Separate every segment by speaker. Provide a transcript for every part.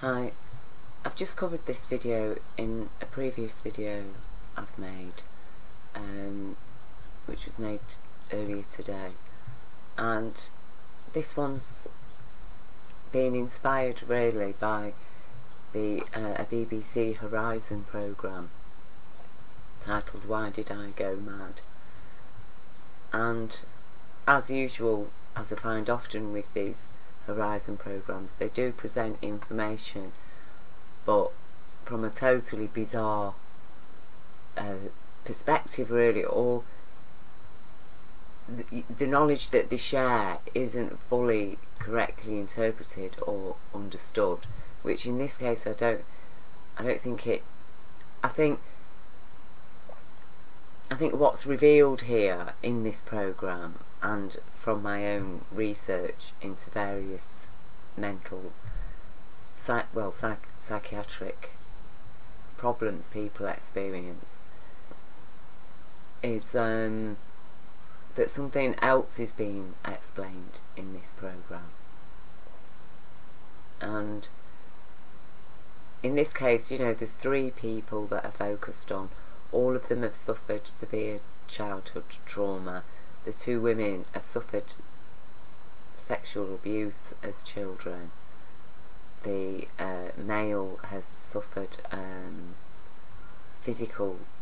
Speaker 1: Hi, I've just covered this video in a previous video I've made, which was made earlier today, and this one's being inspired really by a BBC Horizon programme titled Why Did I Go Mad? And as usual, as I find often with these Horizon programmes, they do present information, but from a totally bizarre perspective really, or the knowledge that they share isn't fully correctly interpreted or understood, which in this case I don't think it. I think what's revealed here in this programme, and from my own research into various mental, psychiatric problems people experience, is that something else is being explained in this programme. And in this case, you know, there's 3 people that are focused on. All of them have suffered severe childhood trauma. The 2 women have suffered sexual abuse as children. The male has suffered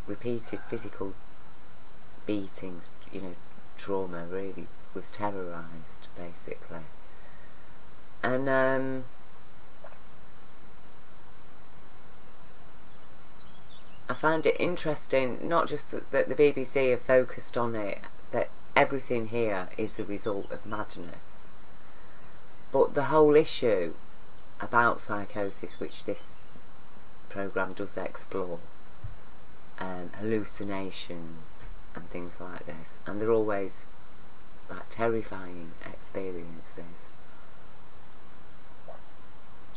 Speaker 1: repeated physical beatings, you know, trauma, really was terrorised basically. And I find it interesting, not just that the BBC have focused on it, that everything here is the result of madness, but the whole issue about psychosis, which this programme does explore, hallucinations and things like this, and they're always like terrifying experiences.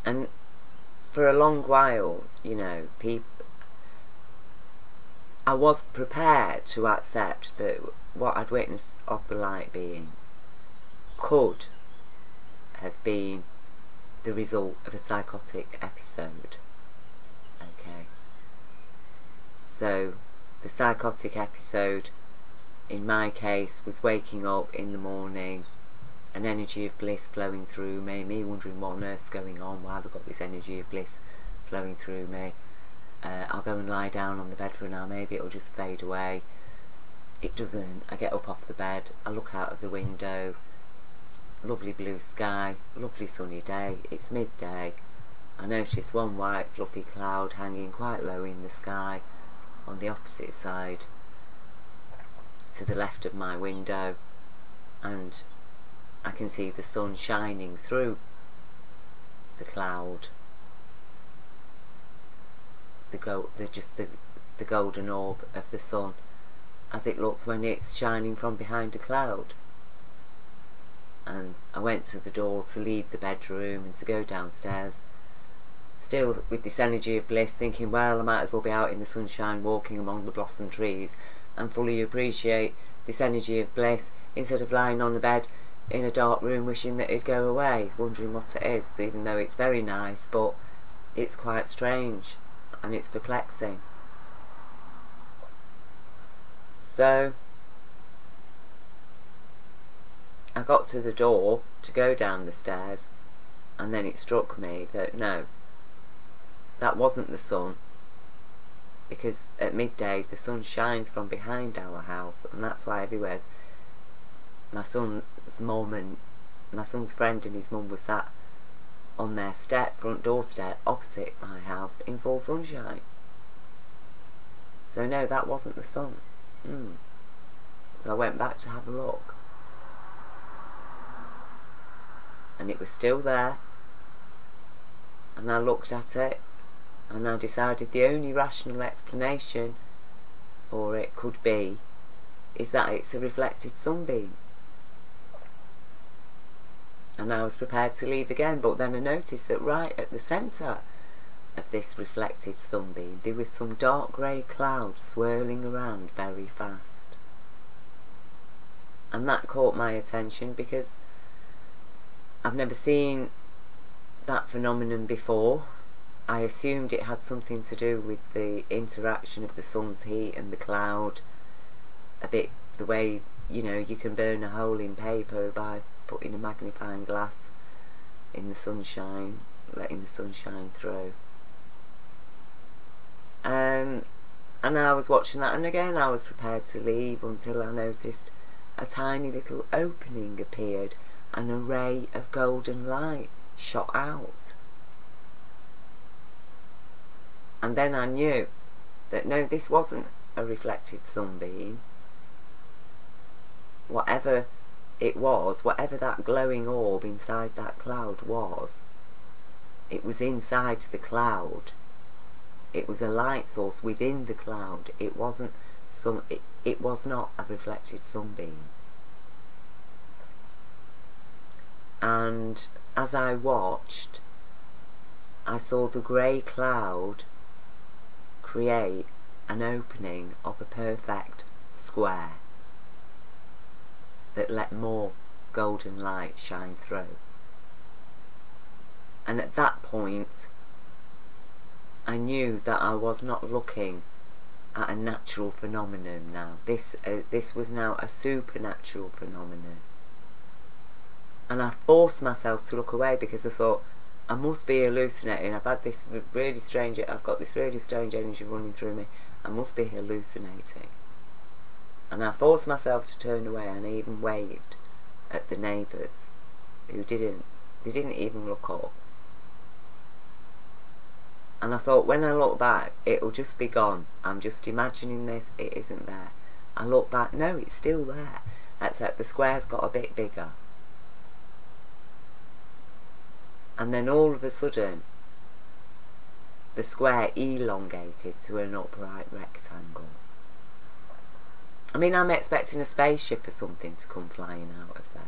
Speaker 1: And for a long while, you know, I was prepared to accept that what I'd witnessed of the light being could have been the result of a psychotic episode. Okay. So the psychotic episode in my case was waking up in the morning, an energy of bliss flowing through me wondering what on earth's going on, why have I got this energy of bliss flowing through me. I'll go and lie down on the bed for an hour, maybe it'll just fade away. It doesn't. I get up off the bed, I look out of the window, lovely blue sky, lovely sunny day, it's midday. I notice one white fluffy cloud hanging quite low in the sky on the opposite side to the left of my window, and I can see the sun shining through the cloud. The golden orb of the sun as it looks when it's shining from behind a cloud. And I went to the door to leave the bedroom and to go downstairs, still with this energy of bliss, thinking, well, I might as well be out in the sunshine walking among the blossom trees and fully appreciate this energy of bliss, instead of lying on the bed in a dark room wishing that it'd go away, wondering what it is, even though it's very nice, but it's quite strange and it's perplexing. So I got to the door to go down the stairs, and then it struck me that no, that wasn't the sun, because at midday the sun shines from behind our house, and that's why everywhere's my son's mum and my son's friend and his mum were sat on their front doorstep opposite my house in full sunshine. So no, that wasn't the sun. So I went back to have a look, and it was still there, and I looked at it, and I decided the only rational explanation for it could be is that it's a reflected sunbeam. And I was prepared to leave again, but then I noticed that right at the centre of this reflected sunbeam there was some dark grey cloud swirling around very fast. And that caught my attention because I've never seen that phenomenon before. I assumed it had something to do with the interaction of the sun's heat and the cloud, a bit the way, you know, you can burn a hole in paper by putting a magnifying glass in the sunshine, letting the sunshine through. And I was watching that, and again I was prepared to leave until I noticed a tiny little opening appeared and a ray of golden light shot out. And then I knew that no, this wasn't a reflected sunbeam. Whatever it was, whatever that glowing orb inside that cloud was, it was inside the cloud. It was a light source within the cloud. It wasn't it was not a reflected sunbeam. And as I watched, I saw the grey cloud create an opening of a perfect square that let more golden light shine through. And at that point, I knew that I was not looking at a natural phenomenon now. This was now a supernatural phenomenon. And I forced myself to look away because I thought, I must be hallucinating. I've got this really strange energy running through me. I must be hallucinating. And I forced myself to turn away, and I even waved at the neighbours who didn't even look up. And I thought, when I look back, it'll just be gone. I'm just imagining this, it isn't there. I look back, no, it's still there. Except the square's got a bit bigger. And then all of a sudden, the square elongated to an upright rectangle. I mean, I'm expecting a spaceship or something to come flying out of there.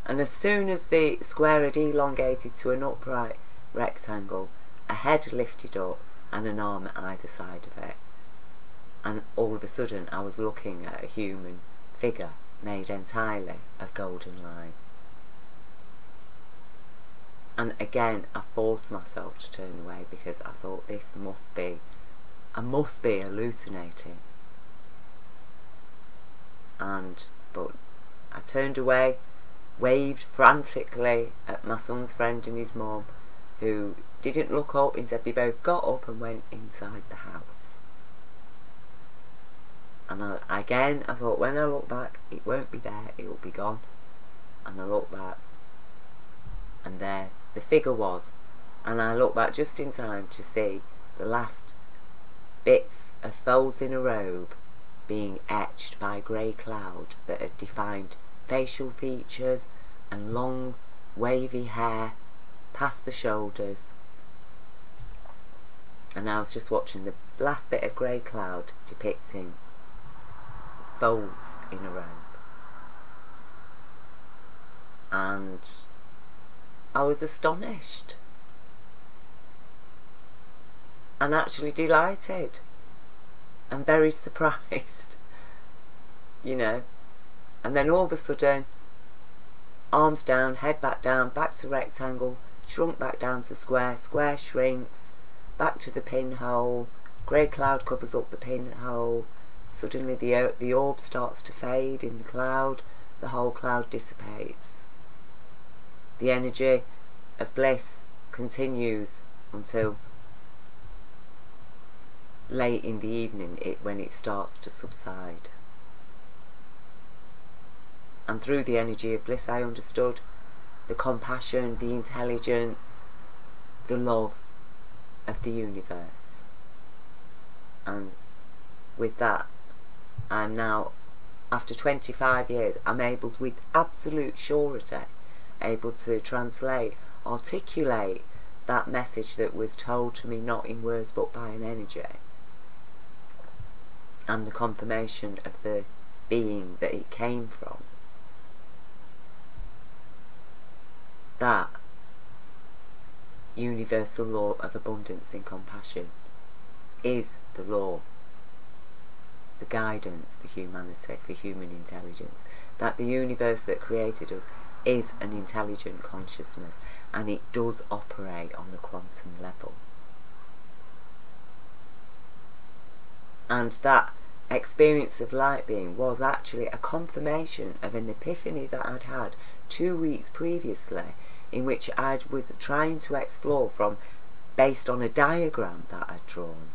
Speaker 1: And as soon as the square had elongated to an upright rectangle, a head lifted up and an arm at either side of it. And all of a sudden, I was looking at a human figure made entirely of golden light. And again, I forced myself to turn away because I thought, I must be hallucinating. But I turned away, waved frantically at my son's friend and his mum, who didn't look up. Instead, they both got up and went inside the house. And I thought, when I look back, it won't be there, it will be gone. And I looked back, and there the figure was. And I looked back just in time to see the last bits of folds in a robe being etched by grey cloud that had defined facial features and long wavy hair past the shoulders. And I was just watching the last bit of grey cloud depicting folds in a robe. And I was astonished and actually delighted and very surprised, you know. And then all of a sudden, arms down, head back to rectangle, shrunk back down to square, square shrinks, back to the pinhole, grey cloud covers up the pinhole. Suddenly the orb starts to fade in the cloud, the whole cloud dissipates. The energy of bliss continues until late in the evening when it starts to subside. And through the energy of bliss I understood the compassion, the intelligence, the love of the universe. And with that, I'm now, after 25 years, I'm able to, with absolute surety, able to translate, articulate that message that was told to me not in words but by an energy. And the confirmation of the being that it came from. That universal law of abundance and compassion is the law, the guidance for humanity, for human intelligence. That the universe that created us is an intelligent consciousness, and it does operate on the quantum level. And that experience of light being was actually a confirmation of an epiphany that I'd had 2 weeks previously, in which I was trying to explore from, based on a diagram that I'd drawn.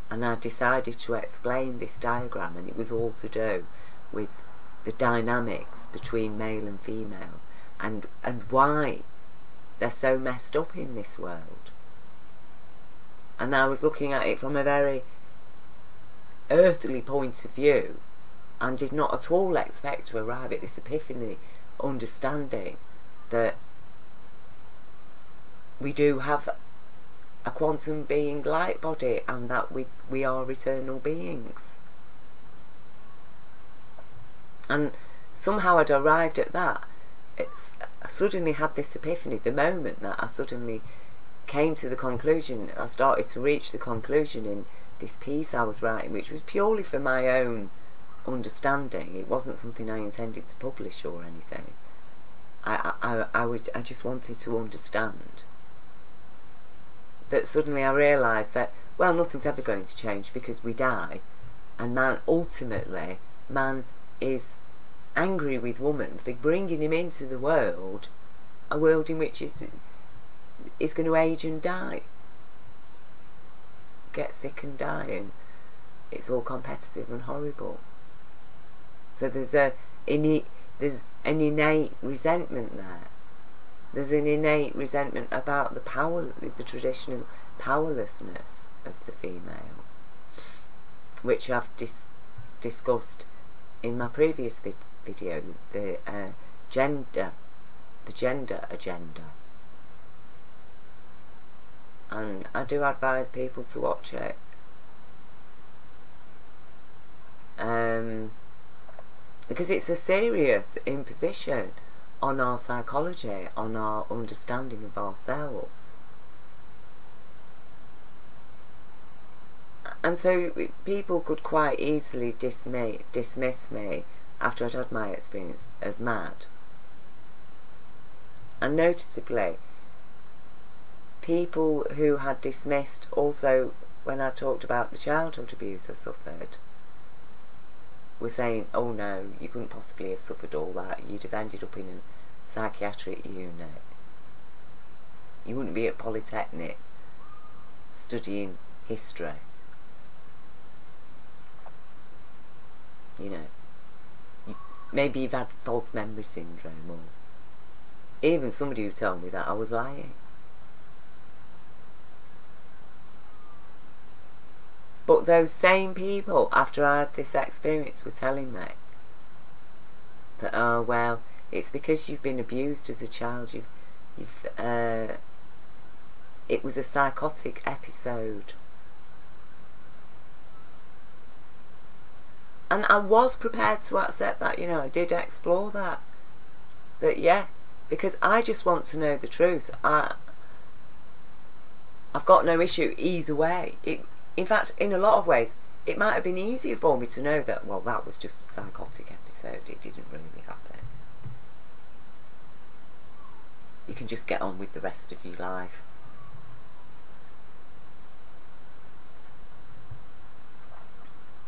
Speaker 1: And I decided to explain this diagram, and it was all to do with the dynamics between male and female, and why they're so messed up in this world. And I was looking at it from a very earthly point of view, and did not at all expect to arrive at this epiphany understanding that we do have a quantum being light body, and that we are eternal beings. And somehow I'd arrived at that. I suddenly had this epiphany the moment that I suddenly came to the conclusion. I started to reach the conclusion in this piece I was writing, which was purely for my own understanding. It wasn't something I intended to publish or anything. I just wanted to understand that suddenly I realised that, well, nothing's ever going to change because we die, and man, ultimately, man is angry with woman for bringing him into the world, a world in which is going to age and die, get sick and die, and it's all competitive and horrible. So there's an innate resentment there. There's an innate resentment about the traditional powerlessness of the female, which I've discussed in my previous video, the gender agenda. And I do advise people to watch it. Because it's a serious imposition on our psychology, on our understanding of ourselves. And so people could quite easily dismiss me after I'd had my experience as mad. And noticeably, people who had dismissed also when I talked about the childhood abuse I suffered were saying, oh no, you couldn't possibly have suffered all that, you'd have ended up in a psychiatric unit, you wouldn't be at Polytechnic studying history, you know, maybe you've had false memory syndrome, or even somebody who told me that I was lying. But those same people, after I had this experience, were telling me that, oh well, it's because you've been abused as a child, it was a psychotic episode. And I was prepared to accept that, you know, I did explore that. That yeah, because I just want to know the truth. I've got no issue either way. In fact, in a lot of ways, it might have been easier for me to know that, well, that was just a psychotic episode, it didn't really happen. You can just get on with the rest of your life.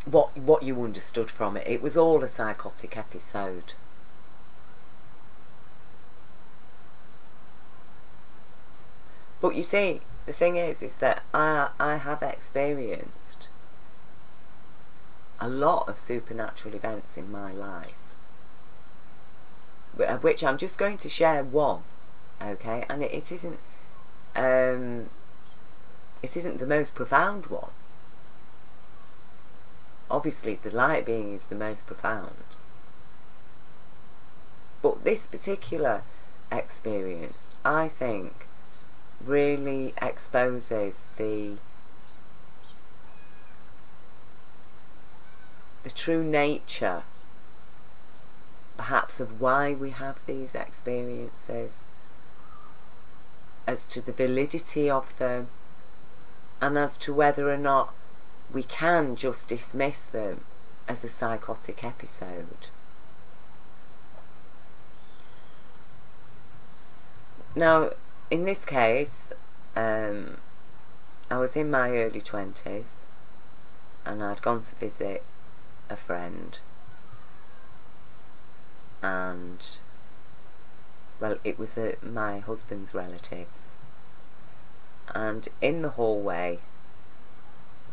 Speaker 1: What you understood from it, it was all a psychotic episode. But you see, the thing is that I have experienced a lot of supernatural events in my life, of which I'm just going to share one, okay? And it isn't the most profound one. Obviously, the light being is the most profound. But this particular experience, I think, really exposes the true nature, perhaps, of why we have these experiences, as to the validity of them, and as to whether or not we can just dismiss them as a psychotic episode. Now, in this case, I was in my early 20s and I'd gone to visit a friend, and, well, it was my husband's relatives, and in the hallway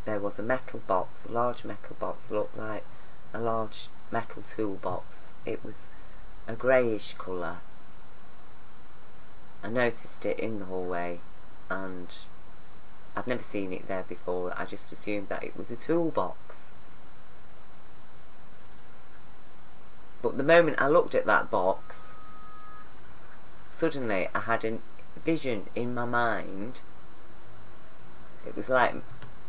Speaker 1: there was a metal box, a large metal box, looked like a large metal toolbox. It was a greyish colour. I noticed it in the hallway, and I'd never seen it there before. I just assumed that it was a toolbox. But the moment I looked at that box, suddenly I had a vision in my mind. It was like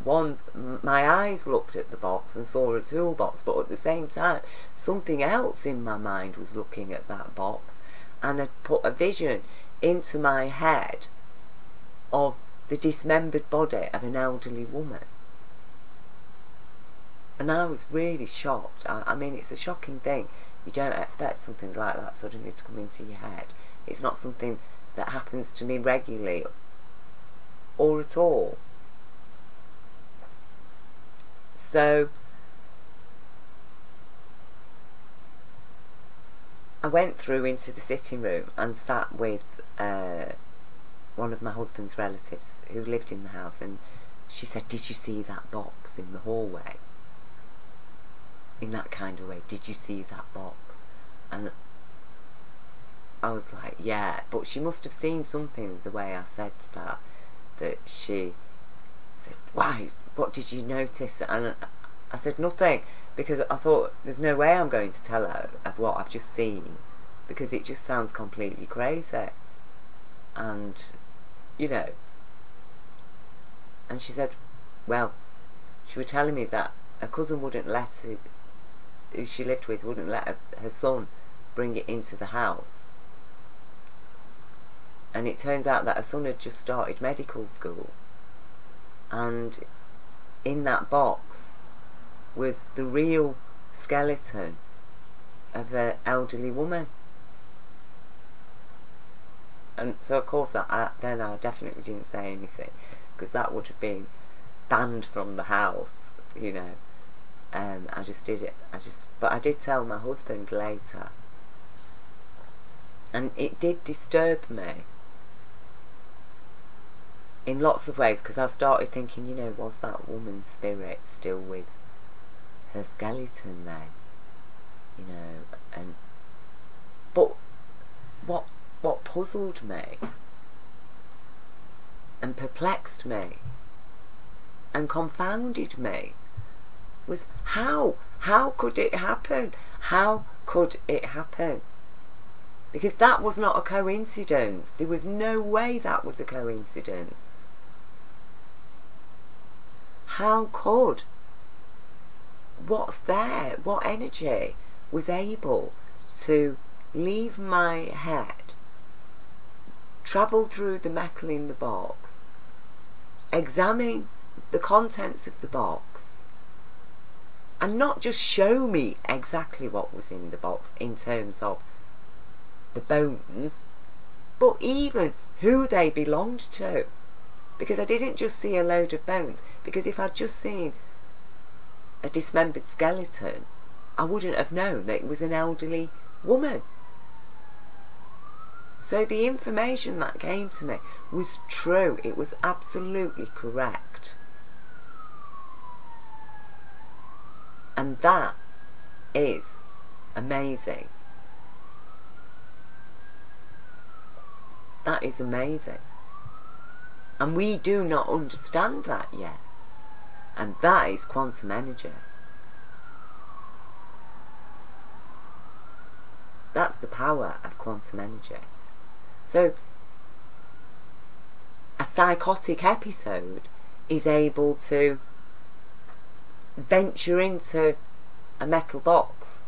Speaker 1: my eyes looked at the box and saw a toolbox, but at the same time something else in my mind was looking at that box, and had put a vision into my head of the dismembered body of an elderly woman. And I was really shocked. I mean, it's a shocking thing. You don't expect something like that suddenly to come into your head. It's not something that happens to me regularly or at all. So I went through into the sitting room and sat with one of my husband's relatives who lived in the house, and she said, "Did you see that box in the hallway?" In that kind of way, "Did you see that box?" And I was like, yeah, but she must have seen something the way I said that she said, "Why? What did you notice?" And I said nothing, because I thought there's no way I'm going to tell her of what I've just seen, because it just sounds completely crazy. And, you know, and she said, well, she was telling me that her cousin wouldn't let it, who she lived with, wouldn't let her son bring it into the house. And it turns out that her son had just started medical school, and in that box was the real skeleton of an elderly woman. And so of course then I definitely didn't say anything, because that would have been banned from the house, you know. I just did it. But I did tell my husband later, and it did disturb me in lots of ways, because I started thinking, you know, was that woman's spirit still with her skeleton then? You know, but what puzzled me and perplexed me and confounded me was how could it happen? How could it happen? Because that was not a coincidence. There was no way that was a coincidence. How could? What's there? What energy was able to leave my head, travel through the metal in the box, examine the contents of the box, and not just show me exactly what was in the box in terms of the bones, but even who they belonged to? Because I didn't just see a load of bones, because if I'd just seen a dismembered skeleton, I wouldn't have known that it was an elderly woman. So the information that came to me was true. It was absolutely correct. And that is amazing. That is amazing. And we do not understand that yet. And that is quantum energy. That's the power of quantum energy. So, a psychotic episode is able to venture into a metal box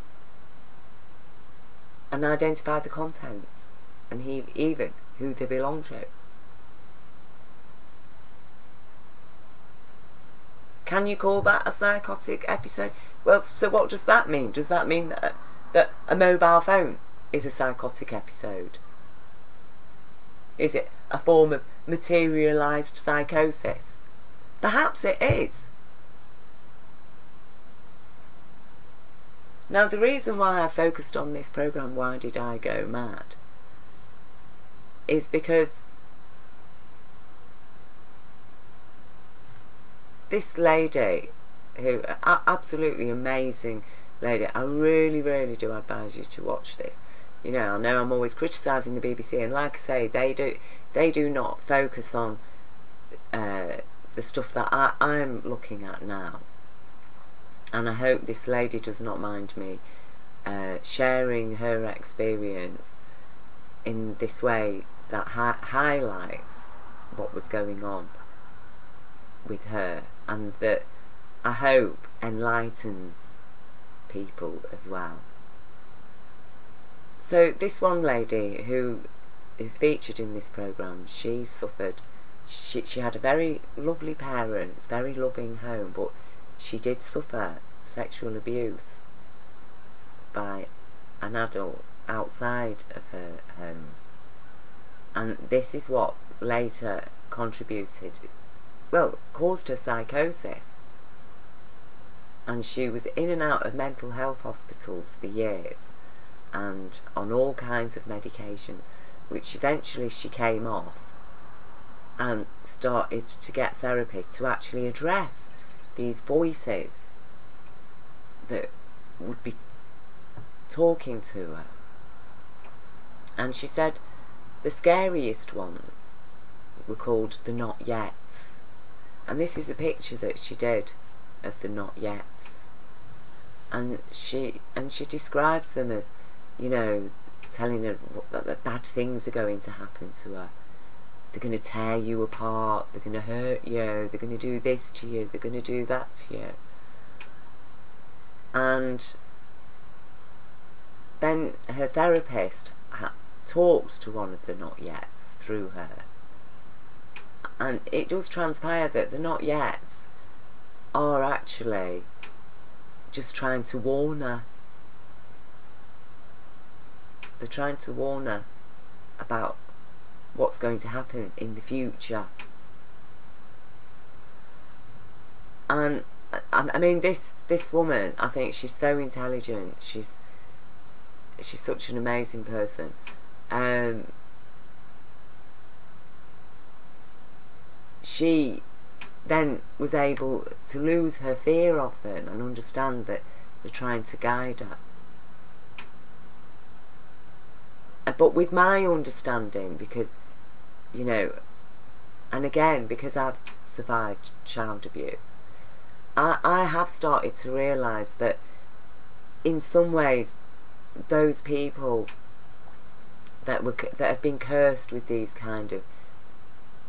Speaker 1: and identify the contents, and even who they belong to. Can you call that a psychotic episode? Well, so what does that mean? Does that mean that a mobile phone is a psychotic episode? Is it a form of materialised psychosis? Perhaps it is. Now, the reason why I focused on this programme, Why Did I Go Mad, is because this lady, who, absolutely amazing lady, I really, really do advise you to watch this. You know, I know I'm always criticising the BBC, and like I say, they do not focus on the stuff that I'm looking at now. And I hope this lady does not mind me sharing her experience in this way that highlights what was going on with her, and that I hope enlightens people as well. So this one lady who is featured in this programme, she suffered, she had a very lovely parents, very loving home, but she did suffer sexual abuse by an adult outside of her home. And this is what later contributed, well, caused her psychosis. And she was in and out of mental health hospitals for years and on all kinds of medications, which eventually she came off and started to get therapy to actually address these voices that would be talking to her. And she said the scariest ones were called the not yets. And this is a picture that she did of the not yets. And she describes them as, you know, telling her that bad things are going to happen to her. They're going to tear you apart, they're going to hurt you, they're going to do this to you, they're going to do that to you. And then her therapist talks to one of the not yets through her. And it does transpire that the not yets are actually just trying to warn her. They're trying to warn her about what's going to happen in the future. And I mean, this woman, I think she's so intelligent. She's such an amazing person. She then was able to lose her fear of them and understand that they're trying to guide her. But with my understanding, because, you know, and again, because I've survived child abuse, I have started to realise that in some ways those people that have been cursed with these kind of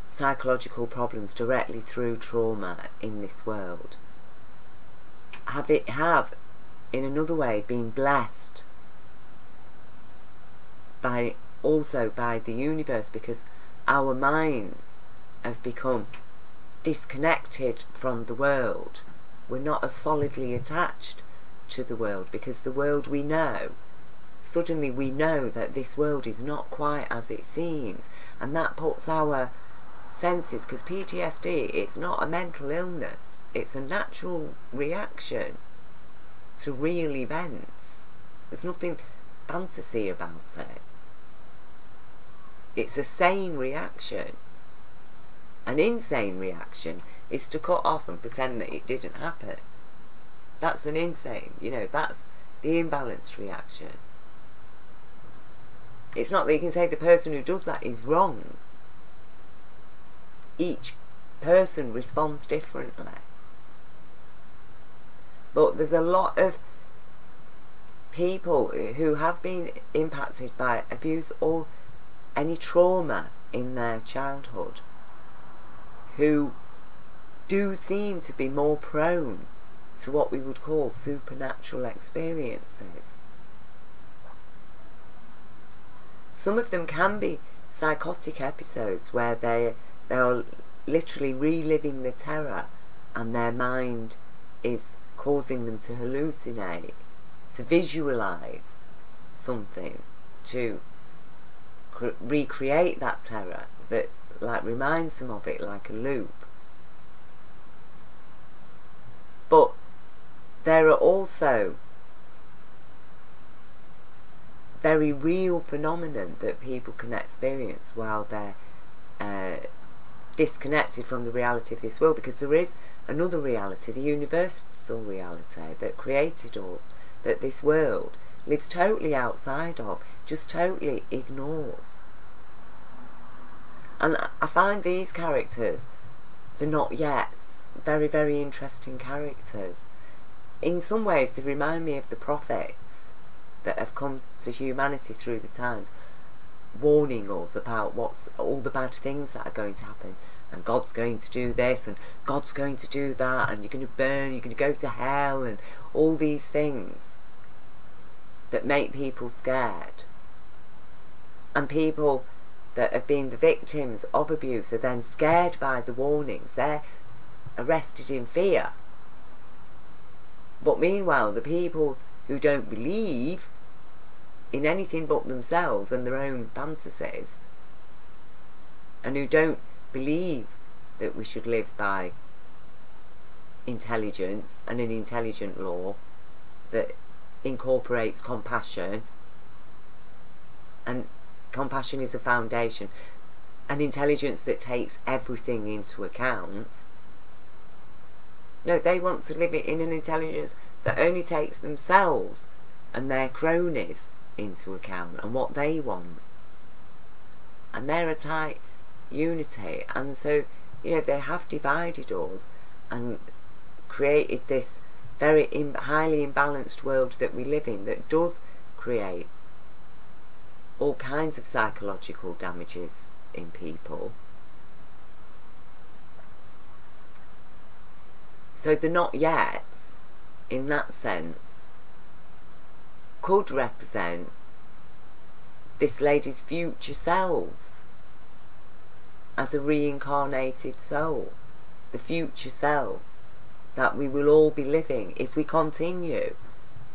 Speaker 1: psychological problems directly through trauma in this world have in another way been blessed by the universe, because our minds have become disconnected from the world. We're not as solidly attached to the world, because the world we know, suddenly we know that this world is not quite as it seems, and that puts our senses, because PTSD, it's not a mental illness, it's a natural reaction to real events. There's nothing fantasy about it. It's a sane reaction. An insane reaction is to cut off and pretend that it didn't happen. That's an insane, you know, that's the imbalanced reaction. It's not that you can say the person who does that is wrong. Each person responds differently. But there's a lot of people who have been impacted by abuse or any trauma in their childhood who do seem to be more prone to what we would call supernatural experiences. Some of them can be psychotic episodes where they are literally reliving the terror, and their mind is causing them to hallucinate, to visualise something, to recreate that terror, that like reminds them of it like a loop. But there are also very real phenomenon that people can experience while they're disconnected from the reality of this world, because there is another reality, the universal reality that created us, that this world lives totally outside of, just totally ignores. And I find these characters, the not yets, very, very interesting characters. In some ways they remind me of the prophets that have come to humanity through the times, warning us about what's all the bad things that are going to happen, and God's going to do this and God's going to do that, and you're going to burn, you're going to go to hell, and all these things that make people scared. And people that have been the victims of abuse are then scared by the warnings. They're arrested in fear. But meanwhile, the people who don't believe in anything but themselves and their own fantasies, and who don't believe that we should live by intelligence and an intelligent law that incorporates compassion, and compassion is a foundation, an intelligence that takes everything into account. No, they want to live in an intelligence that only takes themselves and their cronies into account and what they want. And they're a tight unity. And so, you know, they have divided us and created this very highly imbalanced world that we live in, that does create all kinds of psychological damages in people. So the not yets, in that sense, could represent this lady's future selves as a reincarnated soul, the future selves that we will all be living if we continue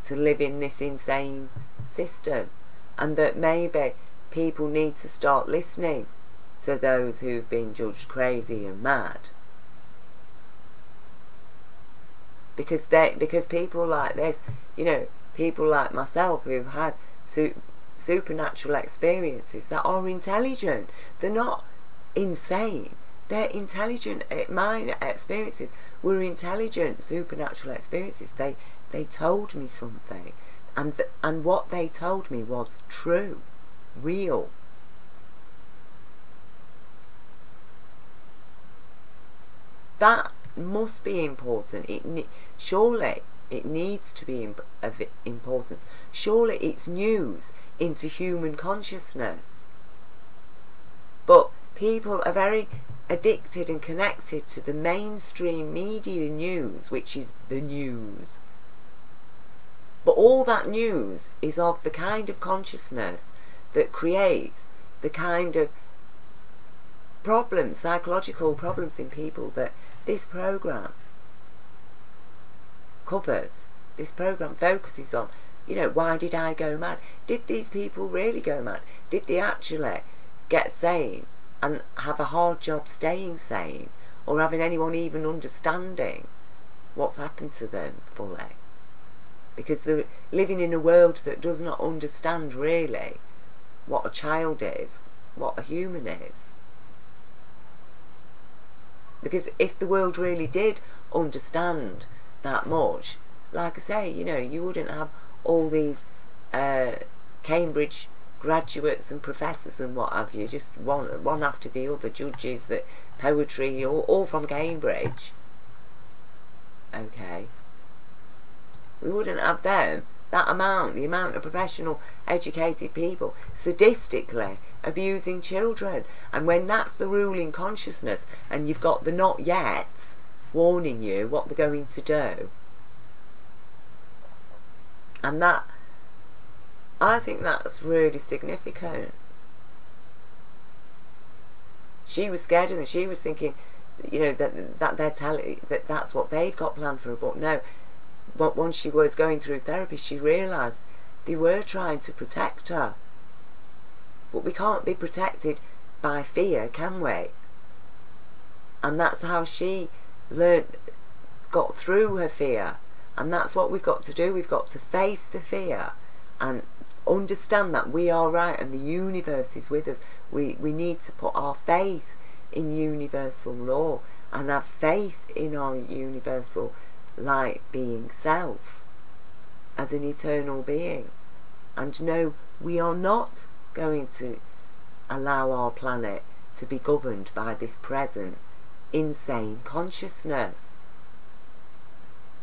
Speaker 1: to live in this insane system, and that maybe people need to start listening to those who've been judged crazy and mad, because people like this, you know, people like myself who've had supernatural experiences that are intelligent, they're not insane, they're intelligent. My experiences were intelligent supernatural experiences. They told me something, and what they told me was true, real. That must be important. Surely it needs to be of importance. Surely it's news into human consciousness. But people are very addicted and connected to the mainstream media news, which is the news. But all that news is of the kind of consciousness that creates the kind of problems, psychological problems in people that this programme covers. This programme focuses on, you know, why did I go mad? Did these people really go mad? Did they actually get sane and have a hard job staying sane, or having anyone even understanding what's happened to them fully? Because they're living in a world that does not understand really what a child is, what a human is. Because if the world really did understand that much, like I say, you know, you wouldn't have all these Cambridge graduates and professors and what have you, just one after the other, judges, that poetry, all from Cambridge. Okay. We wouldn't have them, the amount of professional, educated people sadistically abusing children. And when that's the ruling consciousness, and you've got the not yets warning you what they're going to do, and that, I think that's really significant. She was scared of them. She was thinking, you know, that they're telling that that's what they've got planned for her. But no, but once she was going through therapy, she realised they were trying to protect her. But we can't be protected by fear, can we? And that's how she got through her fear. And that's what we've got to do. We've got to face the fear and understand that we are right and the universe is with us. We need to put our faith in universal law and have faith in our universal light being self as an eternal being, and know we are not going to allow our planet to be governed by this present insane consciousness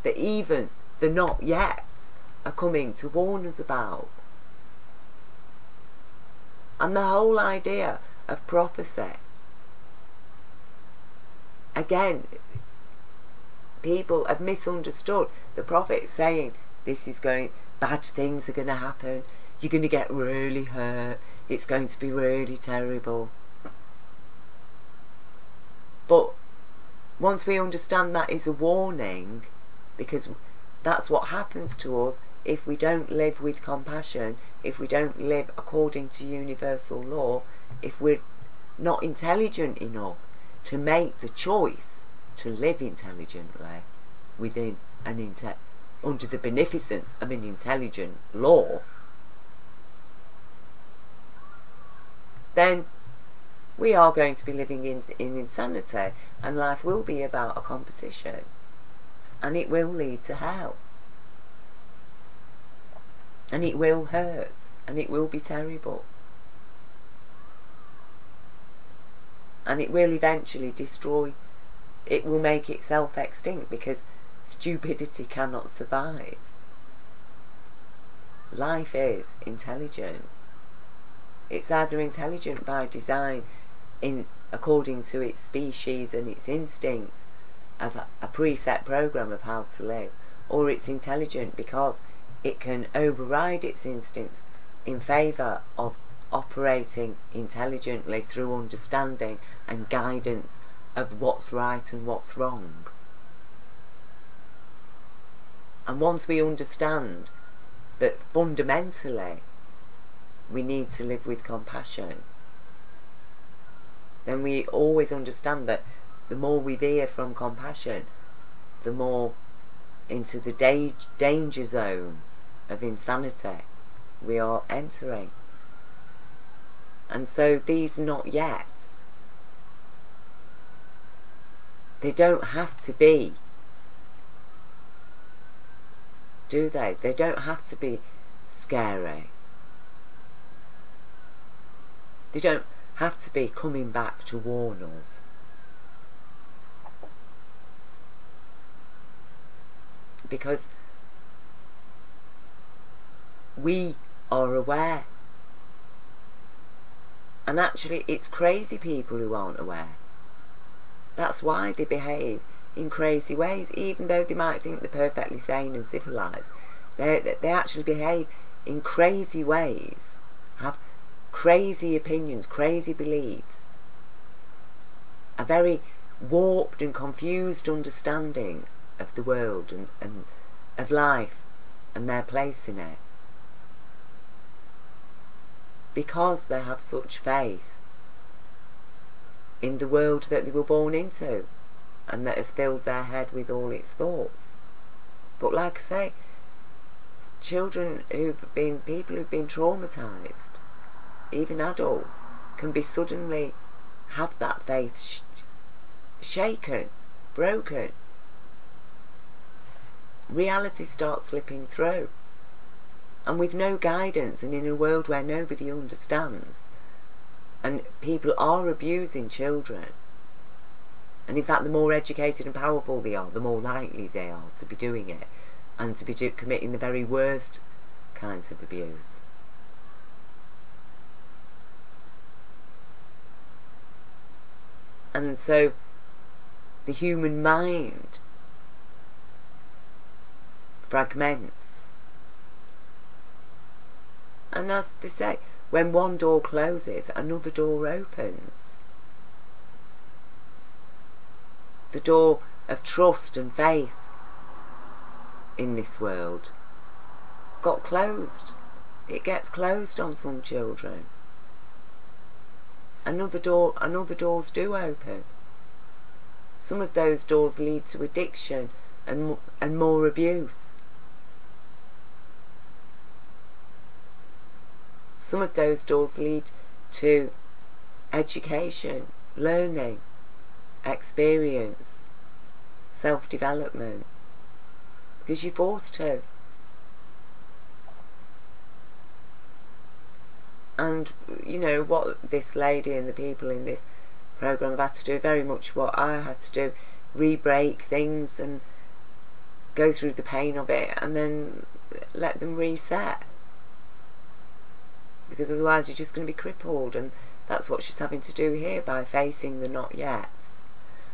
Speaker 1: that even the not yets are coming to warn us about. And the whole idea of prophecy, again, people have misunderstood the prophet saying bad things are going to happen, you're going to get really hurt, it's going to be really terrible. But once we understand that is a warning, because that's what happens to us if we don't live with compassion, if we don't live according to universal law, if we're not intelligent enough to make the choice to live intelligently within under the beneficence of an intelligent law, then we are going to be living in insanity, and life will be about a competition, and it will lead to hell, and it will hurt, and it will be terrible, and it will eventually destroy, it will make itself extinct, because stupidity cannot survive. Life is intelligent. It's either intelligent by design, according to its species and its instincts of a preset program of how to live, or it's intelligent because it can override its instincts in favour of operating intelligently through understanding and guidance of what's right and what's wrong. And once we understand that fundamentally we need to live with compassion, then we always understand that the more we veer from compassion, the more into the danger zone of insanity we are entering. And so these not yets, they don't have to be, do they? They don't have to be scary. They don't have to be coming back to warn us. Because we are aware. And actually it's crazy people who aren't aware. That's why they behave in crazy ways, even though they might think they're perfectly sane and civilised. They actually behave in crazy ways, have crazy opinions, crazy beliefs, a very warped and confused understanding of the world and of life and their place in it, because they have such faith in the world that they were born into and that has filled their head with all its thoughts. But like I say, people who've been traumatised, even adults, can be suddenly have that faith shaken, broken. Reality starts slipping through, and with no guidance, and in a world where nobody understands, and people are abusing children, and in fact the more educated and powerful they are, the more likely they are to be doing it, and to be committing the very worst kinds of abuse. And so the human mind fragments. And as they say, when one door closes, another door opens. The door of trust and faith in this world got closed. It gets closed on some children. and other doors do open. Some of those doors lead to addiction and more abuse. Some of those doors lead to education, learning, experience, self-development, because you're forced to. And you know what this lady and the people in this program have had to do, very much what I had to do, re-break things and go through the pain of it and then let them reset, because otherwise you're just going to be crippled. And that's what she's having to do here by facing the not yets,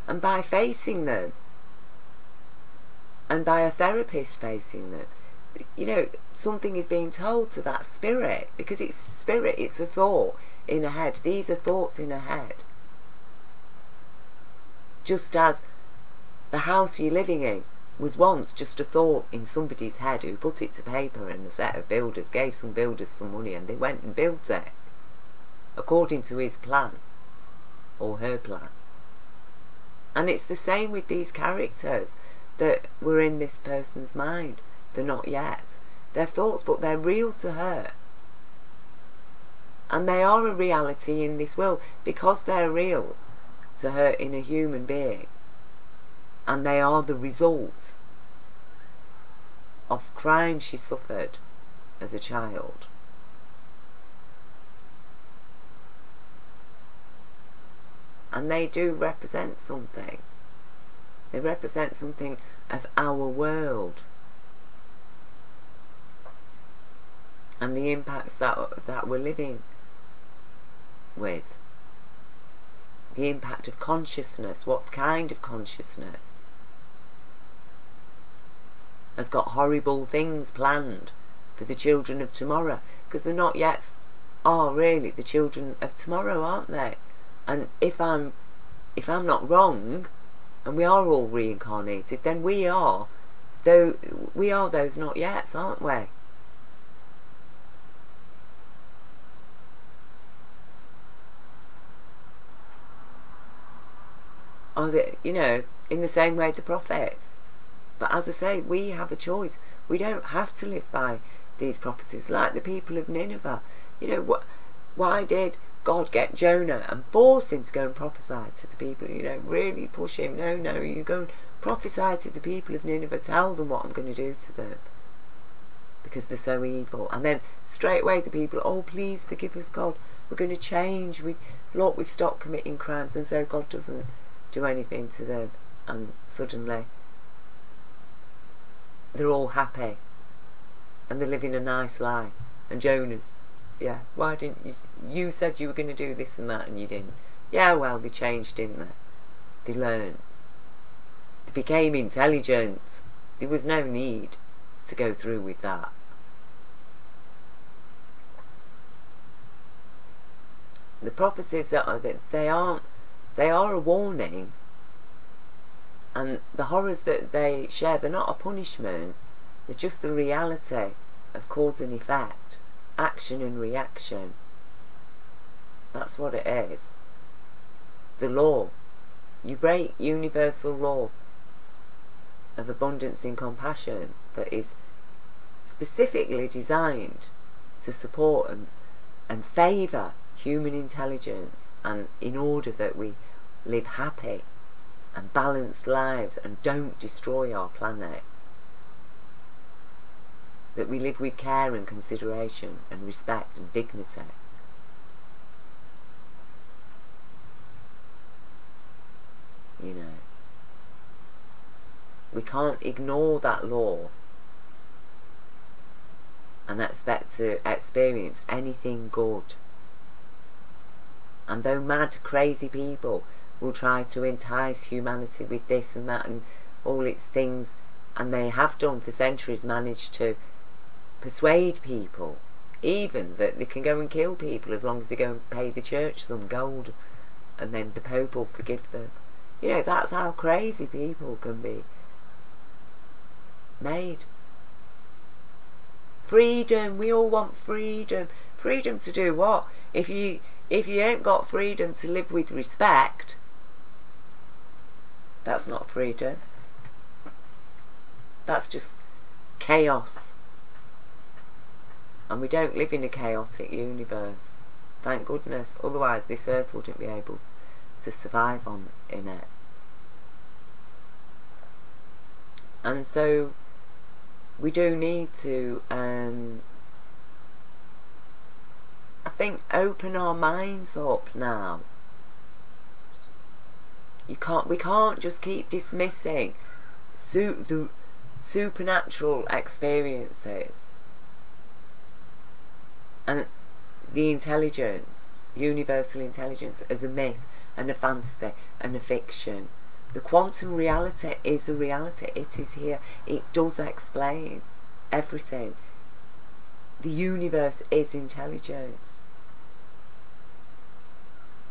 Speaker 1: and by facing them, and by a therapist facing them, you know, something is being told to that spirit, because it's spirit, it's a thought in her head. These are thoughts in her head. Just as the house you're living in was once just a thought in somebody's head who put it to paper, and a set of builders gave some builders some money and they went and built it according to his plan or her plan. And it's the same with these characters that were in this person's mind. They're not yet. They're thoughts, but they're real to her. And they are a reality in this world because they're real to her in a human being. And they are the result of crime she suffered as a child. And they do represent something. They represent something of our world. And the impacts that we're living with. The impact of consciousness. What kind of consciousness has got horrible things planned for the children of tomorrow? Because the not yets are really the children of tomorrow, aren't they? And if I'm not wrong, and we are all reincarnated, then we are those not yets, aren't we? Are they, you know, in the same way the prophets. But as I say, we have a choice. We don't have to live by these prophecies like the people of Nineveh. You know, why did God get Jonah and force him to go and prophesy to the people? You know, really push him. No, you go and prophesy to the people of Nineveh. Tell them what I'm going to do to them, because they're so evil. And then straight away the people, oh, please forgive us, God. We're going to change. Lord, we stop committing crimes. And so God doesn't do anything to them, and suddenly they're all happy and they're living a nice life. And Jonah's, yeah, why didn't you said you were going to do this and that and you didn't. Yeah, well, they changed, didn't they? They learned, they became intelligent. There was no need to go through with that. The prophecies they are a warning, and the horrors that they share, they're not a punishment, they're just the reality of cause and effect, action and reaction. That's what it is. The law. You break universal law of abundance and compassion that is specifically designed to support and favour human intelligence, and in order that we live happy and balanced lives and don't destroy our planet, that we live with care and consideration and respect and dignity. You know, we can't ignore that law and expect to experience anything good. And though mad, crazy people will try to entice humanity with this and that and all its things, and they have done for centuries, managed to persuade people, even that they can go and kill people as long as they go and pay the church some gold, and then the Pope will forgive them. You know, that's how crazy people can be made. Freedom, we all want freedom. Freedom to do what? If if you ain't got freedom to live with respect, that's not freedom. That's just chaos. And we don't live in a chaotic universe. Thank goodness. Otherwise this earth wouldn't be able to survive in it. And so we do need to I think open our minds up now. We can't just keep dismissing the supernatural experiences and the intelligence, universal intelligence, as a myth and a fantasy and a fiction. The quantum reality is a reality. It is here. It does explain everything. The universe is intelligence.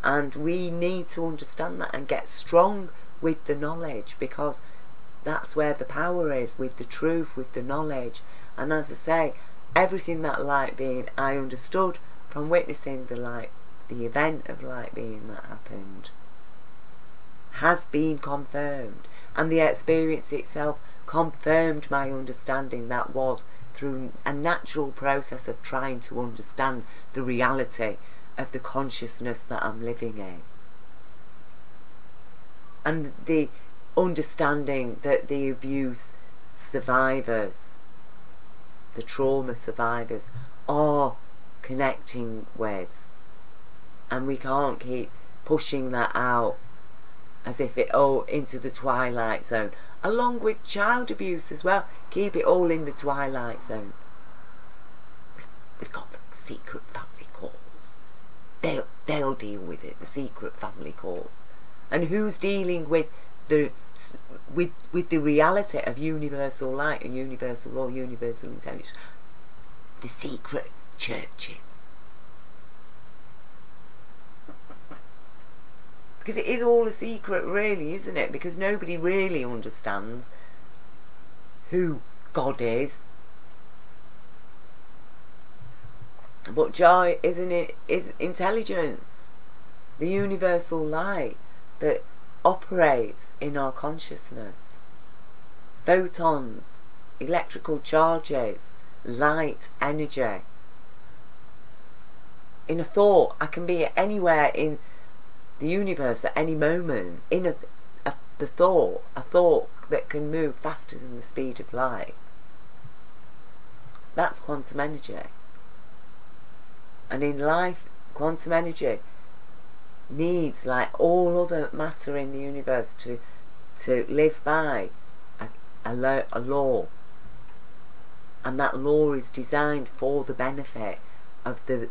Speaker 1: And we need to understand that and get strong with the knowledge, because that's where the power is, with the truth, with the knowledge. And as I say, everything that light being I understood from witnessing the event of light being that happened, has been confirmed, and the experience itself confirmed my understanding. That was through a natural process of trying to understand the reality of the consciousness that I'm living in, and the understanding that the abuse survivors, the trauma survivors, are connecting with, and we can't keep pushing that out as if it all into the twilight zone, along with child abuse as well. Keep it all in the twilight zone. We've got the secret family calls. They'll deal with it, the secret family calls. And who's dealing with the reality of universal light and universal law, universal intelligence? The secret churches. Because it is all a secret, really, isn't it? Because nobody really understands who God is. But joy, isn't it, is intelligence, the universal light that operates in our consciousness. Photons, electrical charges, light, energy. In a thought, I can be anywhere in the universe at any moment, in a thought that can move faster than the speed of light. That's quantum energy. And in life, quantum energy needs, like all other matter in the universe, to live by a law. And that law is designed for the benefit of the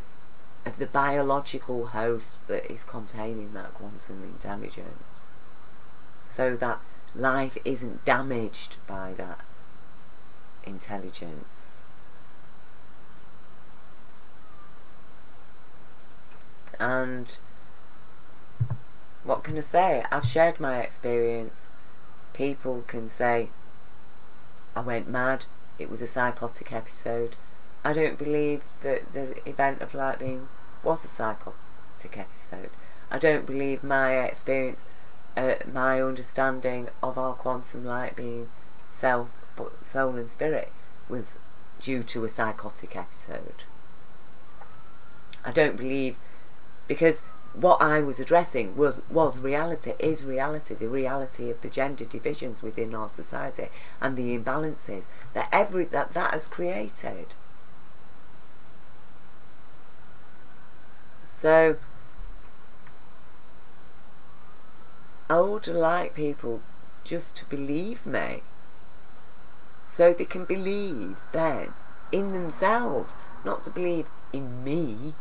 Speaker 1: biological host that is containing that quantum intelligence, so that life isn't damaged by that intelligence. And what can I say? I've shared my experience. People can say I went mad, it was a psychotic episode. I don't believe that the event of light being was a psychotic episode. I don't believe my experience, my understanding of our quantum light being self, soul and spirit was due to a psychotic episode. I don't believe, because what I was addressing was reality, is reality, the reality of the gender divisions within our society and the imbalances that that has created. So I would like people just to believe me, so they can believe then in themselves, not to believe in me,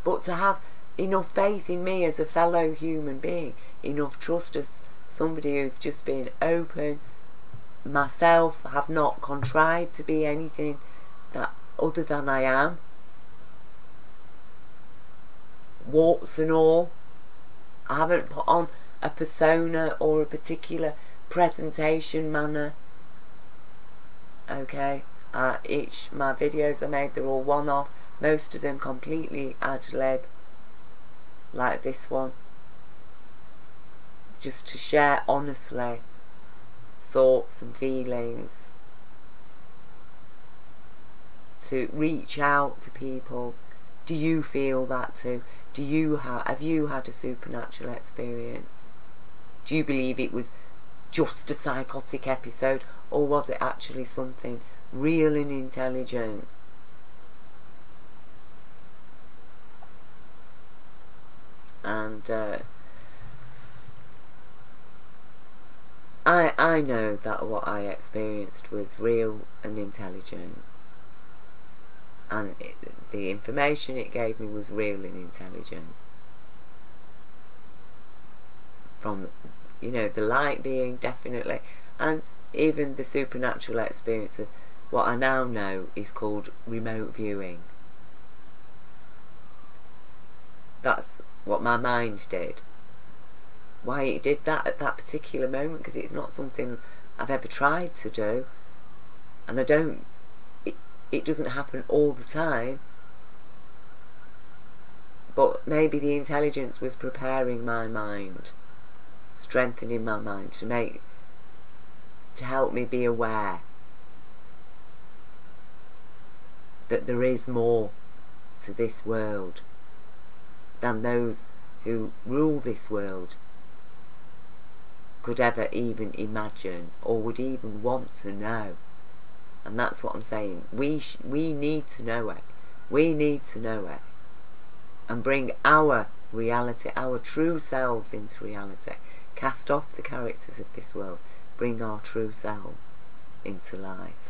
Speaker 1: but to have enough faith in me as a fellow human being, enough trust as somebody who's just been open, myself, have not contrived to be anything that other than I am, warts and all. I haven't put on a persona or a particular presentation manner. Okay, my videos I made, they're all one-off. most of them completely ad lib, like this one, just to share honestly thoughts and feelings, to reach out to people. Do you feel that too? Have you had a supernatural experience? Do you believe it was just a psychotic episode, or was it actually something real and intelligent? And I know that what I experienced was real and intelligent, and the information it gave me was real and intelligent. From, you know, the light being, definitely, and even the supernatural experience of what I now know is called remote viewing. That's what my mind did. Why it did that at that particular moment, because it's not something I've ever tried to do, and it doesn't happen all the time. But maybe the intelligence was preparing my mind, strengthening my mind to help me be aware that there is more to this world than those who rule this world could ever even imagine or would even want to know. And that's what I'm saying. We need to know it. We need to know it and bring our reality, our true selves into reality. Cast off the characters of this world. Bring our true selves into life.